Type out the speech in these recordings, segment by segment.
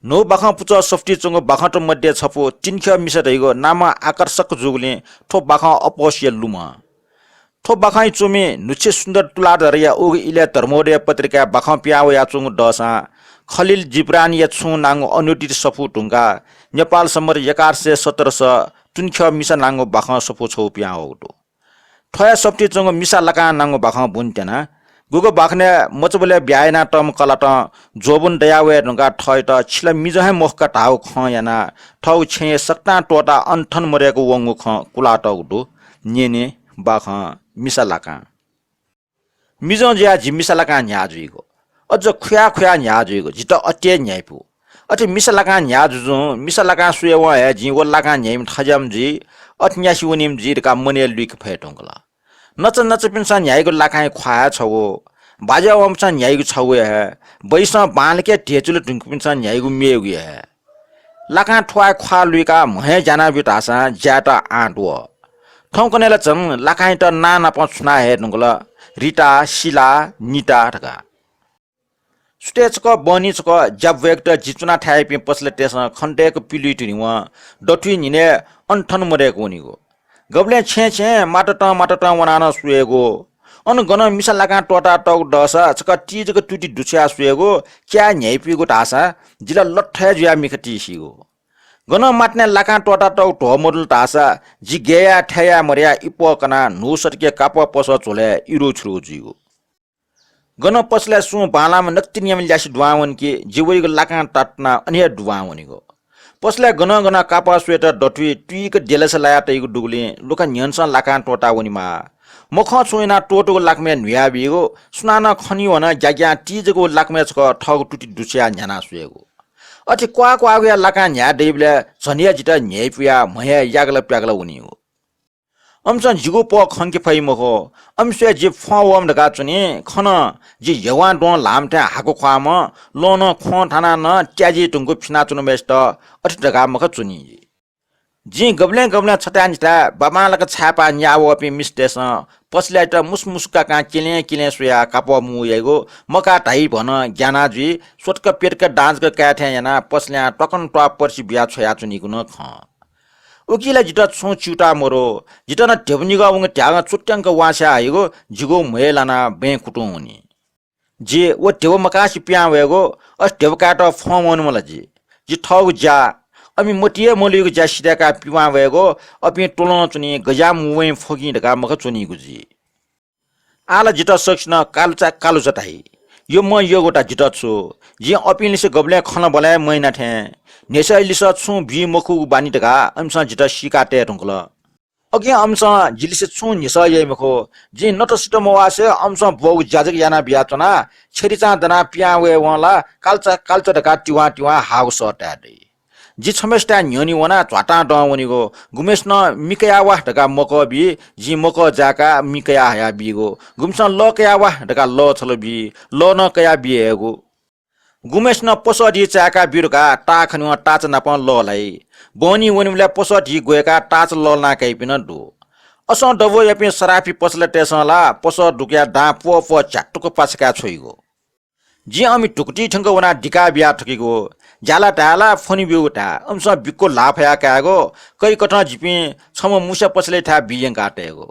no बाखा पुच softie चंग बाखा त मध्ये छपो तिनख्या मिसा दैगो नाम आकर्षक जुगले ठो बाखा अपोसियल लुमा ठो बाखा चुमे नुचे सुन्दर तुलाधर या ओग इले धर्मोदय पत्रिका बाखा प्याव या चुङ दसा खलिल जिब्रान या छु नाङ अनुदित सफु ढुङ्गा नेपाल समर 1117 स तुनख्या मिसा नाङ बाखा सफु छौ प्याव तो ठया सफ्टी चंग मिसा लाकान नाङ बाखा बुन्तेना गुगो बाखने मचबले ब्यायना टम कलाट जोबुन दयावे ढुङ्गा ठय त छिला मिजहे मोखका ढाउ ख याना ठौ छे सक्ता टोटा अन्ठन मरेको वंगु ख कुलाट उडु नेने बाख मिसा लाका मिजो ज्या जि मिसा लाका न्या जुइगो अझ खुया खुया न्या जुइगो जित अटे न्याइपु अटे मिसा लाका न्या जुजु मिसा लाका सुयवा हे जि व लाका न्याइम ठजम जि अट्न्यासी वनिम जि का मने लुइक फेटोंगला नच नच पिन्सा न्यायको लाखाय ख्वाया छवो बाजा वमसा न्यायको छवो हे बैसा बालके ढेचुले ढुंक पिन्सा न्यायको मेगु हे लाखा ठ्वाय ख्वा लुइका महे जाना बिटासा ज्याटा आटो ठौकनेला चंग लाखाय त नाना पछुना हे नुगला रिटा शिला निटा ठका स्टेज को बनिच को जब वेक्टर जिचुना ठाय पि पसले तेस खन्टेको पिलिटु निवा डटुइ निने अन्ठन मरेको निगो गबले छे माटट वनाना सुएगो अन गन मिसा लाका टोटा टक दसा छक चीजको टुटी दुछ्या सुएगो क्या न्याइपिगो टासा जिला लठ्ठय जुया मिखटी सिगो गन माट्ने लाका टोटा टक ढोमडल टासा जि गेया ठया मर्या इपो कना नु सटके काप पस चोले इरो छ्रो जिगो गन पसले सु बालाम नक्ति नियम ल्यासी दुवावन के जिवइगो लाका टट्ना अन्य दुवावनिगो पसले गन गन कापा स्वेटर डटुई ट्विक डेलस लाया तैगु डुगले लुका न्यनसन लाकान टोटा वनिमा मख छोइना टोटो लाकमे न्या बिगो सुनाना खनि वन ज्याग्या टिजको लाकमे छ ठग टुटी दुस्या न्याना सुएगो अति क्वा गया लाका न्या देबले झनिया जिता न्याइपिया महे यागला प्यागला उनिगो अमसन जिगो प खंके फै मखो अमसे जे फवम दगा चुने खन जे यवान डो लामटा हाको ख्वाम लोन ख थाना न ट्याजी टुंगो फिना चुनो मेस्ट अति दगा मख चुनी जी गबले छटानिटा बाबालक छापा न्याव अपि मिस्टेस पसले त मुसमुसका का किले सुया काप मुयगो मका ढाइ भन ज्ञाना जी सोटक पेटक डान्सक काठ्या याना पसल्या टकन टप पर्सी बिया छोया चुनीको न ख उकिला जिटा छु चुटा मरो जिटा न ढेबनिगा उङ ट्यागा चुट्ट्याङ्क वास्या आइगो जिगो मेलाना बे कुटु हुनी जे ओ ढेब मकासी प्या वेगो अस ढेब काट फम वन मला जी ठग जा अमि मोटिए मोलिगो जा सिदाका पिवा वेगो अपि टोलो चुनी गजा मुवे फोगी ढका मख चुनी गुजी आला जिटा सक्सन कालु चटाई यो म यो गोटा जिटा छु जे अपिलिसे गबले खन बलाय मैना थे नेसैलिस छु बि मखु बानी ढका अमसा जिटा सिकाटे टंगल अगे अमसा जिलिसे छु निसा ये मखो जे नट सिट मवासे अमसा बोग जाजक याना बियाचना छेरिचा दना पिया वे वाला कालचा ढका टिवा हाउस अटाडे जी छमेस्टा न्योनी वना च्वाटा डवनिगो गुमेश न मिकयावा ढका मको बि जी मको जाका मिकया हया बिगो गुमस ल कयावा ढका ल छलो बि ल न कया बिएगो गुमेश न पसडी चाका बिरुका टाखनिवा टाच नाप ललाई बनी वनिमले पसडी गएका टाच ल ना कैपिन दु अस डबो यपि सराफी पसले टेसला पस दुक्या डा प चाटुको पासका छोइगो जी अमि टुकटी ठंग वना डिका बिया ठकीगो जाला टाला फोनी बिउटा अमस बिक्को लाफया कागो कै कठा जिपि छम मुसा पसले था बियं काटेगो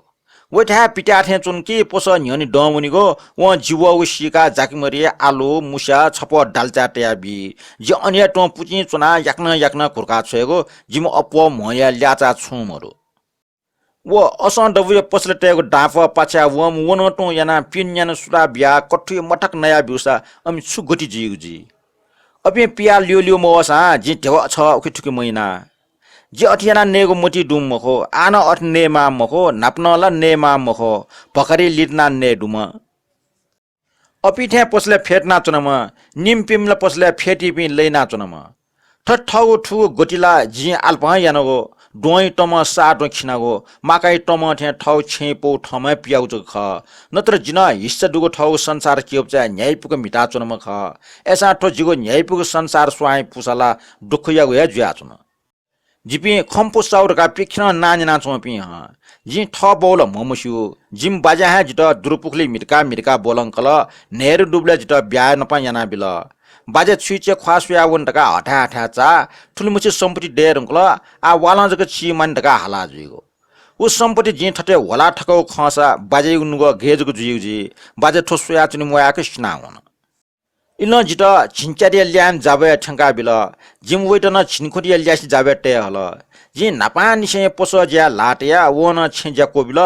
वठा पिटा थे चुनकी पोस न्यनी डमुनिगो व जीवो सिका जाकिमरी आलु मुसा छप डालचा ट्या बि जे अन्य टो पुचि चुना याक्न खुर्का छेगो जिम अपो मया ल्याचा छुमरो वो असन डबु पसले टेगो डाफ पाछा वम वनो टो याना पिन याना सुरा बिया कठु मटक नया बिउसा अमि सुगटी जिउजी अपि पिया लियो मोसा जि टेव छ उखि ठुकी महिना जे अठियाना नेगो मोटी डुम मखो आना अठ नेमा मखो नाप्नला नेमा मखो पकरी लिटना ने डुम अपि थे पसले फेटना चुनम निम पिमला पसले फेटी पि लेना चुनम ठठौ ठु गोटिला जि आल्पा यानगो डोइ टम सा डोखिनागो माकाई टम थे ठौ छेपो ठमै पियाउ ख नत्र जिना हिस्सा दुगो ठौ संसार कियोपचा न्यायपुको मिटा चुनम ख एसा ठो जिगो न्यायपुको संसार स्वाई पुसला दुखया गया जुया चुन जिपि खम्पो साउरका पिखन नानिना चोपि ह जि ठ बोल ममस्यु जिम बाजा है जित दुरुपुखली मिरका बोलंकल नेर डुबले जित ब्या नपा याना बिल बाजे छुइचे ख्वासुया वन टका हठा हठा चा ठुलमुछि सम्पत्ति डेरंकल आ वाला जक छि मान टका हाला जुइगो उ सम्पत्ति जे ठटे होला ठकौ खसा बाजे उनुगो घेजको जुइउजी बाजे ठोसुया चुनि मोयाके सिना हुन इल जित छिनचारिया ल्यान जाबे ठंका बिल जिम वेटन छिनखोरिया ल्यासी जाबे टे हल जि नापा निसे पोस ज्या लाटया वन छेज्या कोबिल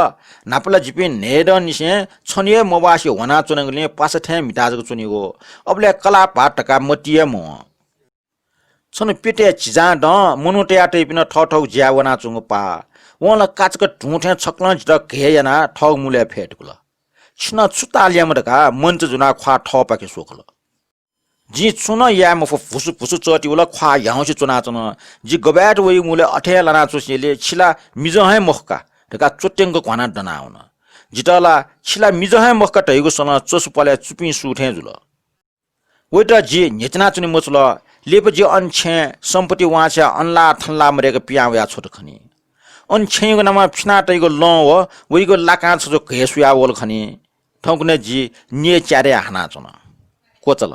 नापला जिपि नेड निसे छनिए मोबासी वना चुनगले पास थे मिटाजको चुनिगो अबले कला पाटका मटिए म छन पेटे चिजा ड मनुटे आटे पिन ठठौ ज्या वना चुंग पा वला काचक ढुठे छक्लन जित घेयना ठग मुले फेटकुल छिन छुतालिया मडका मन्च जुना ख्वा ठपाके सोखल जी चुन या म फुसु फुसु चटी उला ख्वा याउसी चुना चुन जी गबाट वइ मुले अठे लना चुसिले छिला मिजहै मखका ढका चोटेंग घना डना हुन जितला छिला मिजहै मखका टैगो सन चोसु पले चुपी सुठे जुल वइटा जी नेचना चुनि मचुल लेप जी अनछे सम्पत्ति वाचा अनला थनला मरेको पियाउया छोट खनी अनछेको नामा फिना टैगो ल हो वइगो लाका छ जो घेसुया वल खनी ठौकने जी ने चारे हाना चुन कोचल